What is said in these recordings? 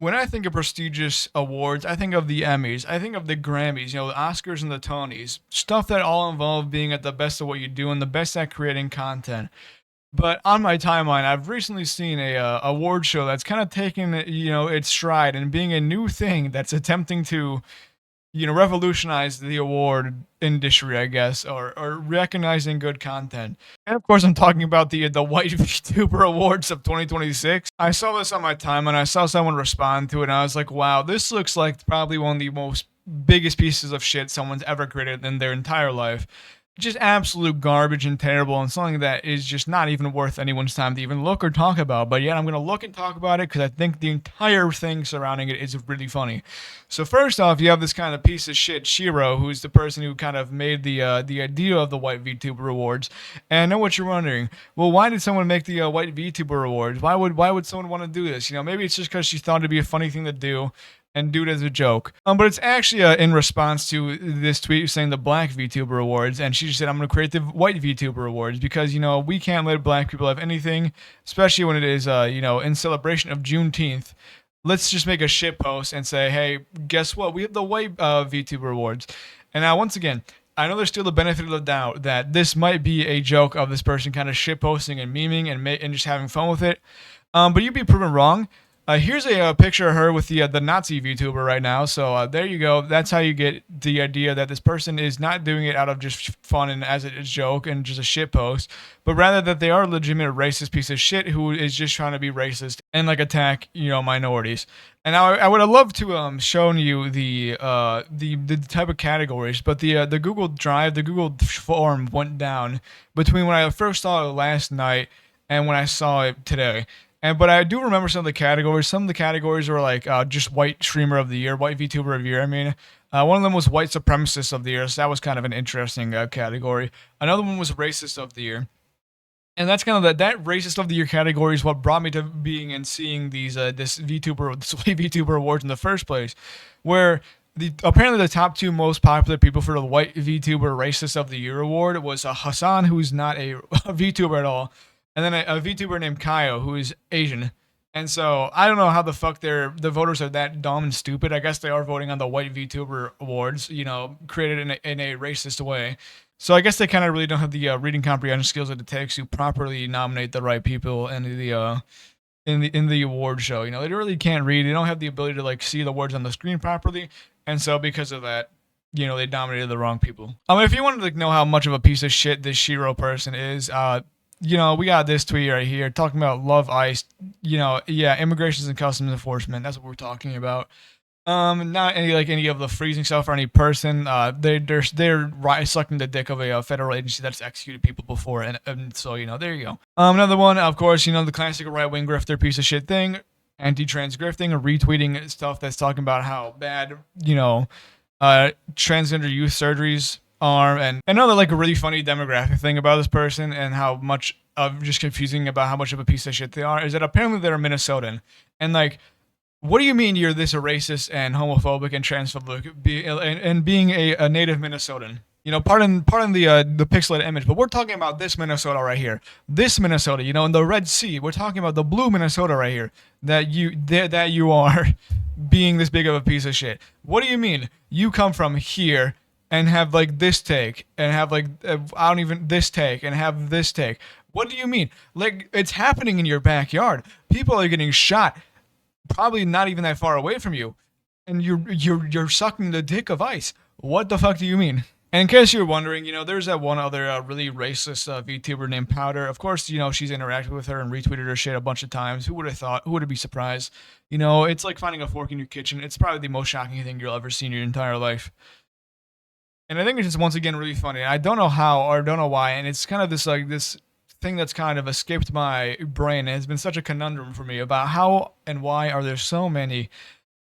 When I think of prestigious awards, I think of the Emmys, I think of the Grammys, the Oscars and the Tonys, stuff that all involve being at the best of what you do and the best at creating content. But on my timeline, I've recently seen a award show that's kind of taken its stride and being a new thing that's attempting to revolutionize the award industry, I guess, or recognizing good content. And of course, I'm talking about the White VTuber Awards of 2026. I saw this on my timeline. I saw someone respond to it, and I was like, wow, this looks like probably one of the most biggest pieces of shit someone's ever created in their entire life. Just absolute garbage and terrible, and something that is just not even worth anyone's time to even look or talk about. But yet, I'm going to look and talk about it because I think the entire thing surrounding it is really funny. So first off, you have this kind of piece of shit Shiro, who's the person who kind of made the idea of the White VTuber Awards. And I know what you're wondering. Well, why did someone make the White VTuber Awards? Why would someone want to do this? Maybe it's just because she thought it'd be a funny thing to do and do it as a joke. But it's actually in response to this tweet saying the Black VTuber Awards, and she just said, "I'm going to create the White VTuber Awards because we can't let Black people have anything, especially when it is in celebration of Juneteenth. Let's just make a shit post and say, hey, guess what? We have the White VTuber Awards." And now, once again, I know there's still the benefit of the doubt that this might be a joke of this person kind of shit posting and memeing and just having fun with it. But you'd be proven wrong. Here's a picture of her with the Nazi VTuber right now. So there you go. That's how you get the idea that this person is not doing it out of just fun and as a joke and just a shit post, but rather that they are a legitimate racist piece of shit who is just trying to be racist and attack minorities. And now I would have loved to shown you the type of categories, but the Google Drive, the Google form went down between when I first saw it last night and when I saw it today. But I do remember some of the categories. Some of the categories were just white streamer of the year, white VTuber of the year. I mean, one of them was white supremacist of the year, so that was kind of an interesting category. Another one was racist of the year, and that's kind of that racist of the year category is what brought me to being and seeing this white VTuber awards in the first place, where apparently the top two most popular people for the white VTuber racist of the year award was Hassan, who's not a VTuber at all, and then a VTuber named Kyle, who is Asian. And so I don't know how the fuck the voters are that dumb and stupid. I guess they are voting on the White VTuber Awards, created in a racist way. So I guess they kind of really don't have the reading comprehension skills that it takes to properly nominate the right people in the award show. They really can't read. They don't have the ability to see the words on the screen properly. And so because of that, they nominated the wrong people. If you wanted to know how much of a piece of shit this Shiro person is, we got this tweet right here talking about Love Ice. Immigrations and customs enforcement. That's what we're talking about. Not any of the freezing stuff or any person. They're sucking the dick of a federal agency that's executed people before, and so there you go. Another one, of course, the classic right wing grifter piece of shit thing, anti-trans grifting, or retweeting stuff that's talking about how bad transgender youth surgeries are, and another a really funny demographic thing about this person and how much of just confusing about how much of a piece of shit they are is that apparently they're Minnesotan, and what do you mean you're this racist and homophobic and transphobic and being a native Minnesotan? Pardon the pixelated image, but we're talking about this Minnesota right here. This Minnesota, in the Red Sea. We're talking about the blue Minnesota right here. That you are being this big of a piece of shit. What do you mean? You come from here and have this take and have this take and have this take. What do you mean? It's happening in your backyard. People are getting shot, probably not even that far away from you, and you're sucking the dick of ICE. What the fuck do you mean? And in case you're wondering, there's that one other really racist VTuber named Powder. Of course, she's interacted with her and retweeted her shit a bunch of times. Who would have thought? Who would be surprised? It's like finding a fork in your kitchen. It's probably the most shocking thing you'll ever see in your entire life. And I think it's just once again really funny. I don't know how or don't know why, and it's kind of this thing that's kind of escaped my brain. And it's been such a conundrum for me about how and why are there so many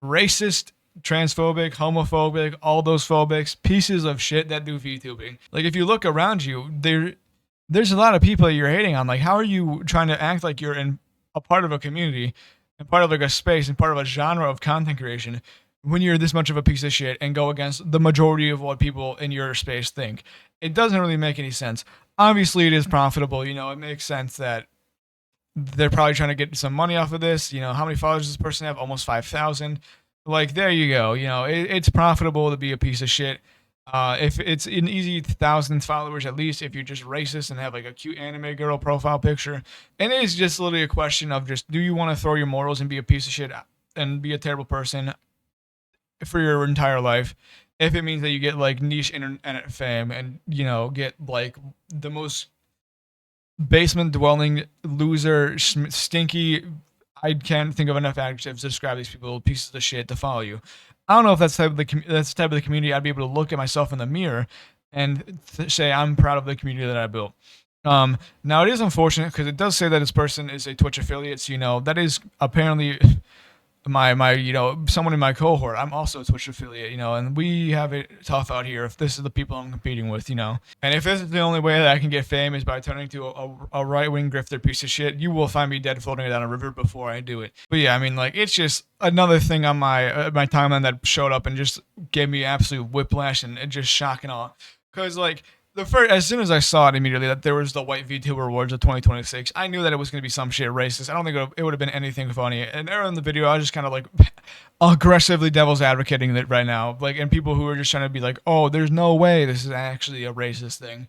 racist, transphobic, homophobic, all those phobics pieces of shit that do VTubing. If you look around you, there's a lot of people that you're hating on. How are you trying to act like you're in a part of a community and part of a space and part of a genre of content creation when you're this much of a piece of shit and go against the majority of what people in your space think? It doesn't really make any sense. Obviously, it is profitable. It makes sense that they're probably trying to get some money off of this. You know, how many followers does this person have? Almost 5,000. Like, there you go. You know, it's profitable to be a piece of shit. If it's an easy 1,000 followers, at least, if you're just racist and have like a cute anime girl profile picture, and it is just literally a question of just, do you want to throw your morals and be a piece of shit and be a terrible person for your entire life? If it means that you get like niche internet fame and, you know, get like the most basement dwelling loser, stinky. I can't think of enough adjectives to describe these people, pieces of shit, to follow you. I don't know if that's the type of the community I'd be able to look at myself in the mirror and say I'm proud of the community that I built. Now it is unfortunate because it does say that this person is a Twitch affiliate. So, you know, that is apparently my you know, someone in my cohort. I'm also a Twitch affiliate, you know, and we have it tough out here if this is the people I'm competing with, you know. And if this is the only way that I can get fame is by turning to a right-wing grifter piece of shit, you will find me dead floating down a river before I do it. But yeah, I mean, like, it's just another thing on my timeline that showed up and just gave me absolute whiplash and just shock and awe. Because, like, as soon as I saw it immediately that there was the white VTuber Awards of 2026, I knew that it was going to be some shit racist. I don't think it would have been anything funny. And there in the video, I was just kind of like aggressively devil's advocating it right now. Like, and people who are just trying to be like, oh, there's no way this is actually a racist thing.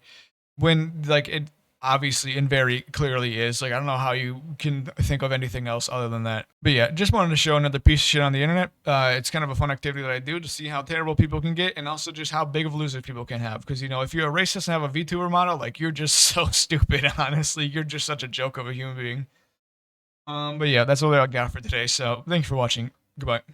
When, like, it obviously and very clearly is. Like, I don't know how you can think of anything else other than that. But yeah, just wanted to show another piece of shit on the internet. It's kind of a fun activity that I do to see how terrible people can get and also just how big of losers people can have. Because, you know, if you're a racist and have a VTuber model, like, you're just so stupid, honestly. You're just such a joke of a human being. But yeah, that's all I got for today. So thanks for watching. Goodbye.